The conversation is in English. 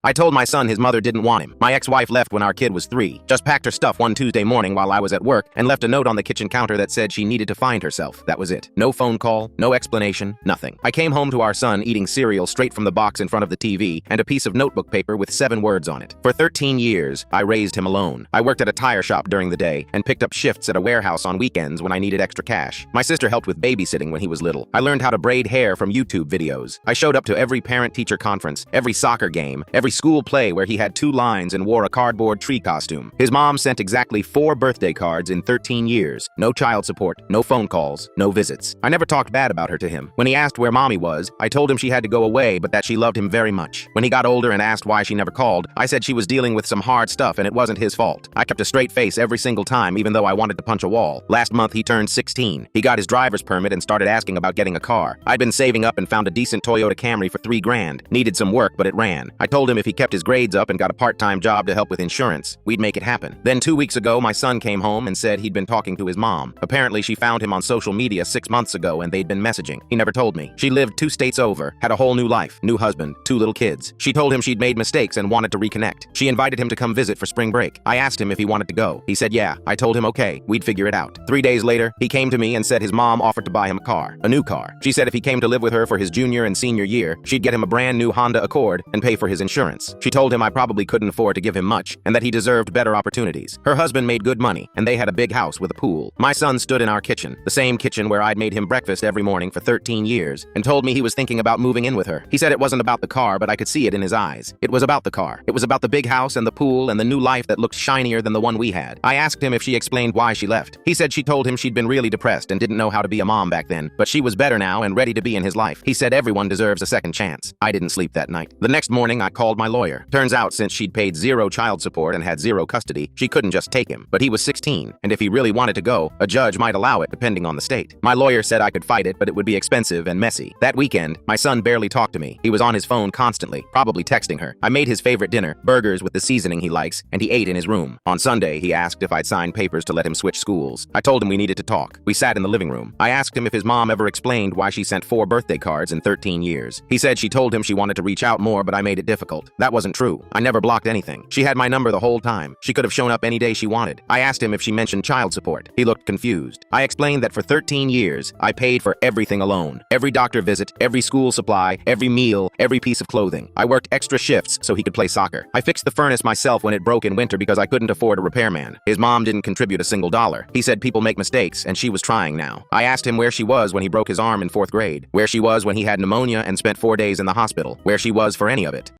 I told my son his mother didn't want him. My ex-wife left when our kid was 3. Just packed her stuff one Tuesday morning while I was at work and left a note on the kitchen counter that said she needed to find herself. That was it. No phone call, no explanation, nothing. I came home to our son eating cereal straight from the box in front of the TV and a piece of notebook paper with 7 words on it. For 13 years, I raised him alone. I worked at a tire shop during the day and picked up shifts at a warehouse on weekends when I needed extra cash. My sister helped with babysitting when he was little. I learned how to braid hair from YouTube videos. I showed up to every parent-teacher conference, every soccer game, every school play where he had 2 lines and wore a cardboard tree costume. His mom sent exactly 4 birthday cards in 13 years. No child support, no phone calls, no visits. I never talked bad about her to him. When he asked where mommy was, I told him she had to go away but that she loved him very much. When he got older and asked why she never called, I said she was dealing with some hard stuff and it wasn't his fault. I kept a straight face every single time even though I wanted to punch a wall. Last month he turned 16. He got his driver's permit and started asking about getting a car. I'd been saving up and found a decent Toyota Camry for $3 grand. Needed some work but it ran. I told him if he kept his grades up and got a part-time job to help with insurance, we'd make it happen. Then 2 weeks ago, my son came home and said he'd been talking to his mom. Apparently, she found him on social media 6 months ago and they'd been messaging. He never told me. She lived 2 states over, had a whole new life, new husband, 2 little kids. She told him she'd made mistakes and wanted to reconnect. She invited him to come visit for spring break. I asked him if he wanted to go. He said yeah. I told him okay, we'd figure it out. 3 days later, he came to me and said his mom offered to buy him a car, a new car. She said if he came to live with her for his junior and senior year, she'd get him a brand new Honda Accord and pay for his insurance. She told him I probably couldn't afford to give him much and that he deserved better opportunities. Her husband made good money and they had a big house with a pool. My son stood in our kitchen, the same kitchen where I'd made him breakfast every morning for 13 years, and told me he was thinking about moving in with her. He said it wasn't about the car, but I could see it in his eyes. It was about the car. It was about the big house and the pool and the new life that looked shinier than the one we had. I asked him if she explained why she left. He said she told him she'd been really depressed and didn't know how to be a mom back then, but she was better now and ready to be in his life. He said everyone deserves a second chance. I didn't sleep that night. The next morning, I called my lawyer. Turns out since she'd paid 0 child support and had 0 custody, she couldn't just take him. But he was 16, and if he really wanted to go, a judge might allow it depending on the state. My lawyer said I could fight it, but it would be expensive and messy. That weekend, my son barely talked to me. He was on his phone constantly, probably texting her. I made his favorite dinner, burgers with the seasoning he likes, and he ate in his room. On Sunday, he asked if I'd signed papers to let him switch schools. I told him we needed to talk. We sat in the living room. I asked him if his mom ever explained why she sent 4 birthday cards in 13 years. He said she told him she wanted to reach out more, but I made it difficult. That wasn't true. I never blocked anything. She had my number the whole time. She could have shown up any day she wanted. I asked him if she mentioned child support. He looked confused. I explained that for 13 years, I paid for everything alone. Every doctor visit, every school supply, every meal, every piece of clothing. I worked extra shifts so he could play soccer. I fixed the furnace myself when it broke in winter because I couldn't afford a repairman. His mom didn't contribute a single dollar. He said people make mistakes, and she was trying now. I asked him where she was when he broke his arm in 4th grade, where she was when he had pneumonia and spent 4 days in the hospital, where she was for any of it.